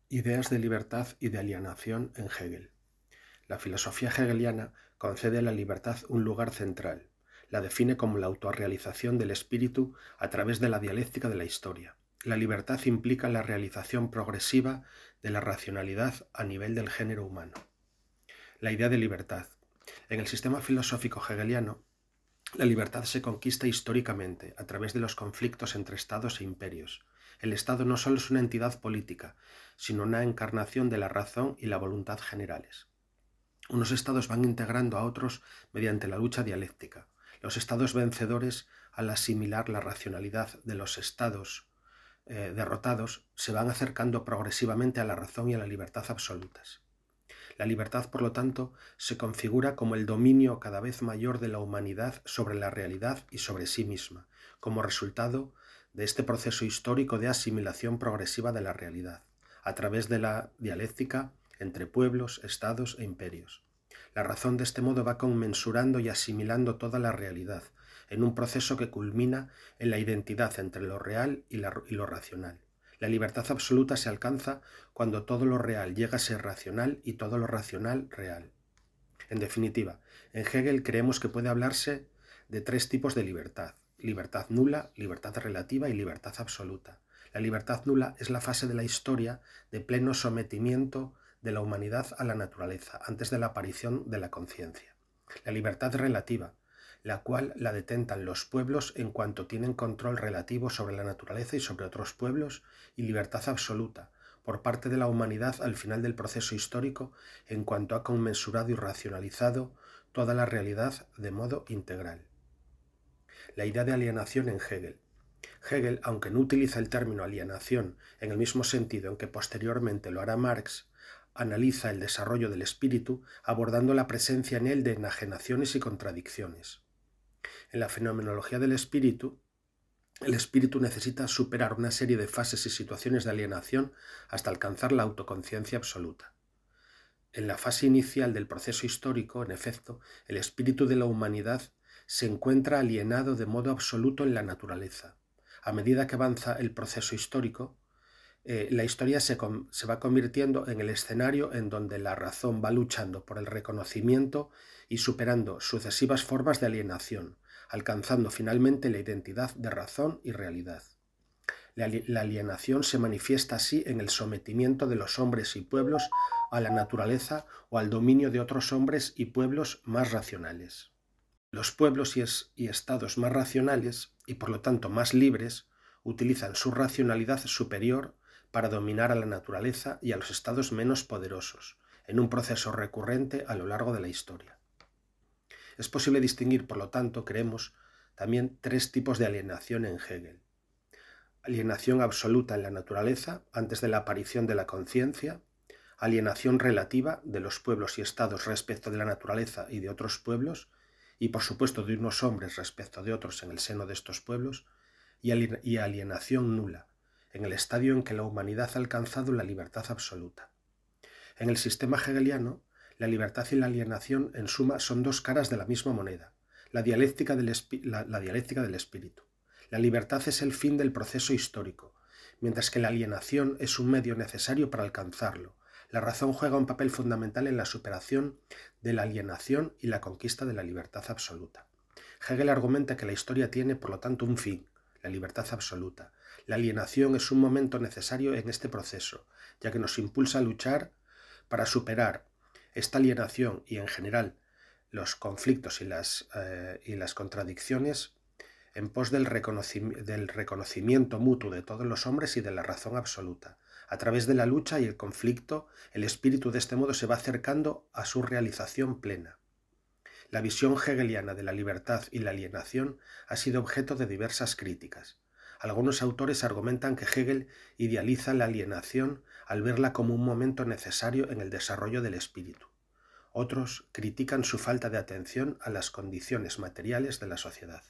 Ideas de libertad y de alienación en Hegel. La filosofía hegeliana concede a la libertad un lugar central. La define como la autorrealización del espíritu a través de la dialéctica de la historia. La libertad implica la realización progresiva de la racionalidad a nivel del género humano. La idea de libertad. En el sistema filosófico hegeliano, la libertad se conquista históricamente a través de los conflictos entre estados e imperios. El Estado no solo es una entidad política, sino una encarnación de la razón y la voluntad generales. Unos estados van integrando a otros mediante la lucha dialéctica. Los estados vencedores, al asimilar la racionalidad de los estados derrotados, se van acercando progresivamente a la razón y a la libertad absolutas. La libertad, por lo tanto, se configura como el dominio cada vez mayor de la humanidad sobre la realidad y sobre sí misma, como resultado de este proceso histórico de asimilación progresiva de la realidad, a través de la dialéctica entre pueblos, estados e imperios. La razón de este modo va conmensurando y asimilando toda la realidad, en un proceso que culmina en la identidad entre lo real y lo racional. La libertad absoluta se alcanza cuando todo lo real llega a ser racional y todo lo racional real. En definitiva, en Hegel creemos que puede hablarse de tres tipos de libertad: libertad nula, libertad relativa y libertad absoluta. La libertad nula es la fase de la historia de pleno sometimiento de la humanidad a la naturaleza, antes de la aparición de la conciencia. La libertad relativa, la cual la detentan los pueblos en cuanto tienen control relativo sobre la naturaleza y sobre otros pueblos, y libertad absoluta, por parte de la humanidad al final del proceso histórico, en cuanto ha conmensurado y racionalizado toda la realidad de modo integral. La idea de alienación en Hegel. Hegel, aunque no utiliza el término alienación en el mismo sentido en que posteriormente lo hará Marx, analiza el desarrollo del espíritu abordando la presencia en él de enajenaciones y contradicciones. En la fenomenología del espíritu, el espíritu necesita superar una serie de fases y situaciones de alienación hasta alcanzar la autoconciencia absoluta. En la fase inicial del proceso histórico, en efecto, el espíritu de la humanidad se encuentra alienado de modo absoluto en la naturaleza. A medida que avanza el proceso histórico, la historia se va convirtiendo en el escenario en donde la razón va luchando por el reconocimiento y superando sucesivas formas de alienación, alcanzando finalmente la identidad de razón y realidad. La alienación se manifiesta así en el sometimiento de los hombres y pueblos a la naturaleza o al dominio de otros hombres y pueblos más racionales. Los pueblos y estados más racionales, y por lo tanto más libres, utilizan su racionalidad superior para dominar a la naturaleza y a los estados menos poderosos, en un proceso recurrente a lo largo de la historia. Es posible distinguir, por lo tanto, creemos, también tres tipos de alienación en Hegel. Alienación absoluta en la naturaleza, antes de la aparición de la conciencia; alienación relativa de los pueblos y estados respecto de la naturaleza y de otros pueblos, y por supuesto de unos hombres respecto de otros en el seno de estos pueblos; y alienación nula, en el estadio en que la humanidad ha alcanzado la libertad absoluta. En el sistema hegeliano, la libertad y la alienación en suma son dos caras de la misma moneda, la dialéctica del espíritu. La libertad es el fin del proceso histórico, mientras que la alienación es un medio necesario para alcanzarlo. La razón juega un papel fundamental en la superación de la alienación y la conquista de la libertad absoluta. Hegel argumenta que la historia tiene, por lo tanto, un fin, la libertad absoluta. La alienación es un momento necesario en este proceso, ya que nos impulsa a luchar para superar esta alienación y, en general, los conflictos y las contradicciones en pos del reconocimiento mutuo de todos los hombres y de la razón absoluta. A través de la lucha y el conflicto, el espíritu de este modo se va acercando a su realización plena. La visión hegeliana de la libertad y la alienación ha sido objeto de diversas críticas. Algunos autores argumentan que Hegel idealiza la alienación al verla como un momento necesario en el desarrollo del espíritu. Otros critican su falta de atención a las condiciones materiales de la sociedad.